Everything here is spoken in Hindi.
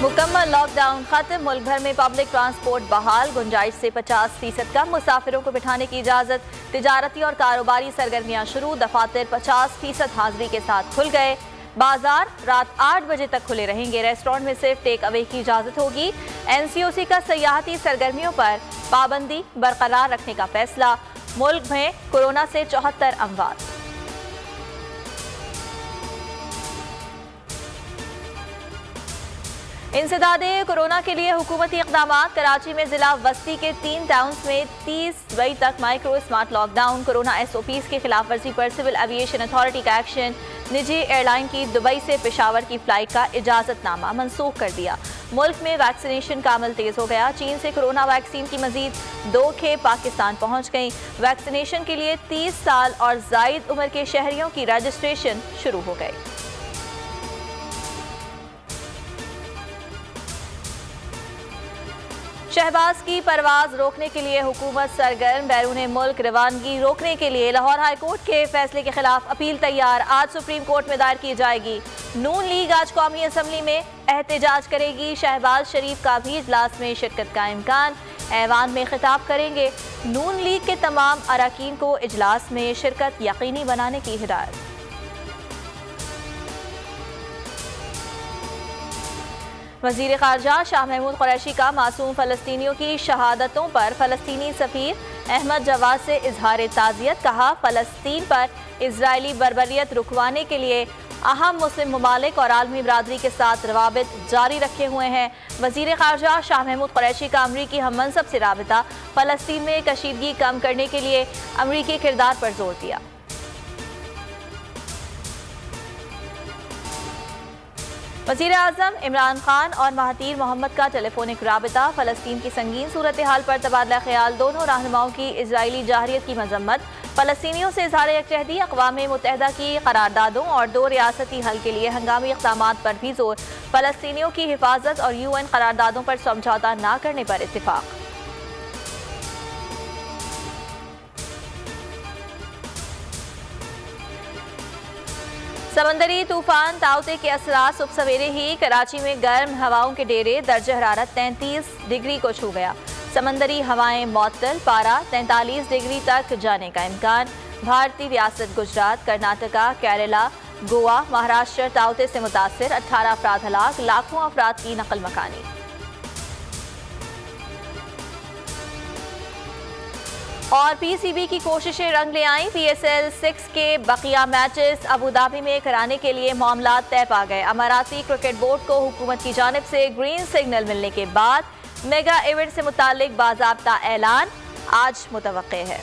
मुकम्मल लॉकडाउन खत्म। मुल्क भर में पब्लिक ट्रांसपोर्ट बहाल। गुंजाइश से 50% कम मुसाफिरों को बिठाने की इजाज़त। तिजारती और कारोबारी सरगर्मियां शुरू। दफातर 50% हाजिरी के साथ खुल गए। बाजार रात 8 बजे तक खुले रहेंगे। रेस्टोरेंट में सिर्फ टेक अवे की इजाज़त होगी। NCOC का सयाहती सरगर्मियों पर पाबंदी बरकरार रखने का फैसला। मुल्क में कोरोना से 74 अमवात। इंसदादे कोरोना के लिए हुकूमती इक़दामात। कराची में जिला वस्ती के 3 टाउन्स में 30 मई तक micro smart lockdown. Corona SOPs की खिलाफ वर्जी पर सिविल एविएशन अथॉरिटी का एक्शन। निजी एयरलाइन की दुबई से पेशावर की फ्लाइट का इजाज़तनामा मनसूख कर दिया। मुल्क में वैक्सीनेशन का अमल तेज हो गया। चीन से कोरोना वैक्सीन की मजीद 2 खेप पाकिस्तान पहुँच गई। वैक्सीनेशन के लिए 30 साल और जायद उम्र के शहरियों की रजिस्ट्रेशन शुरू हो गई। शहबाज की परवाज रोकने के लिए हुकूमत सरगर्म। बैरून मुल्क रवानगी रोकने के लिए लाहौर हाई कोर्ट के फैसले के खिलाफ अपील तैयार। आज सुप्रीम कोर्ट में दायर की जाएगी। नून लीग आज कौमी असम्बली में एहतजाज करेगी। शहबाज शरीफ का भी इजलास में शिरकत का इम्कान। ऐवान में खिताब करेंगे। नून लीग के तमाम अरकान को इजलास में शिरकत यकीनी बनाने की हिदायत। वज़ीर ख़ारजा शाह महमूद कुरैशी का मासूम फ़लस्तीनियों की शहादतों पर फ़लस्तीनी सफ़ीर अहमद जवाद से इजहार ताज़ियत। कहा, फ़लस्तीन पर इजरायली बर्बरियत रुकवाने के लिए अहम मुस्लिम ममालिक और आलमी बरादरी के साथ रवाबित जारी रखे हुए हैं। वज़ीर ख़ारजा शाह महमूद कुरैशी का अमरीकी हम मनसब से राबिता। फ़लस्तीन में कशीदगी कम करने के लिए अमरीकी किरदार पर जोर दिया। वज़ीर आज़म इमरान खान और महातीर मोहम्मद का टेलीफोनिक राबिता। फ़लस्तीन की संगीन सूरत हाल पर तबादला ख्याल। दोनों रहनुमाओं की इजरायली जाहरियत की मजम्मत। फ़लस्तीनियों से इज़हार यकजहती। अक़वाम मुत्तहिदा की करारदादों और 2 रियासती हल के लिए हंगामी इक़दामात पर भी जोर। फ़लस्तीनियों की हिफाजत और UN करारदादों पर समझौता न करने पर इत्तिफाक। समंदरी तूफान ताउते के असरात। सुबह सवेरे ही कराची में गर्म हवाओं के डेरे। दर्जा हरारत 33 डिग्री को छू गया। समंदरी हवाएं मअतल। पारा 43 डिग्री तक जाने का इम्कान। भारतीय रियासत गुजरात, कर्नाटका, केरला, गोवा, महाराष्ट्र ताउते से मुतासिर। 18 अफराद हलाक। लाखों अफराद की नकल मकानी। और PCB की कोशिशें रंग ले आईं। PSL 6 के बकिया मैचेस अबूधाबी में कराने के लिए मामला तय पा गए। अमाराती क्रिकेट बोर्ड को हुकूमत की जानिब से ग्रीन सिग्नल मिलने के बाद मेगा इवेंट से मुतालिक बाज़ाब्ता ऐलान आज मुतवक्के है।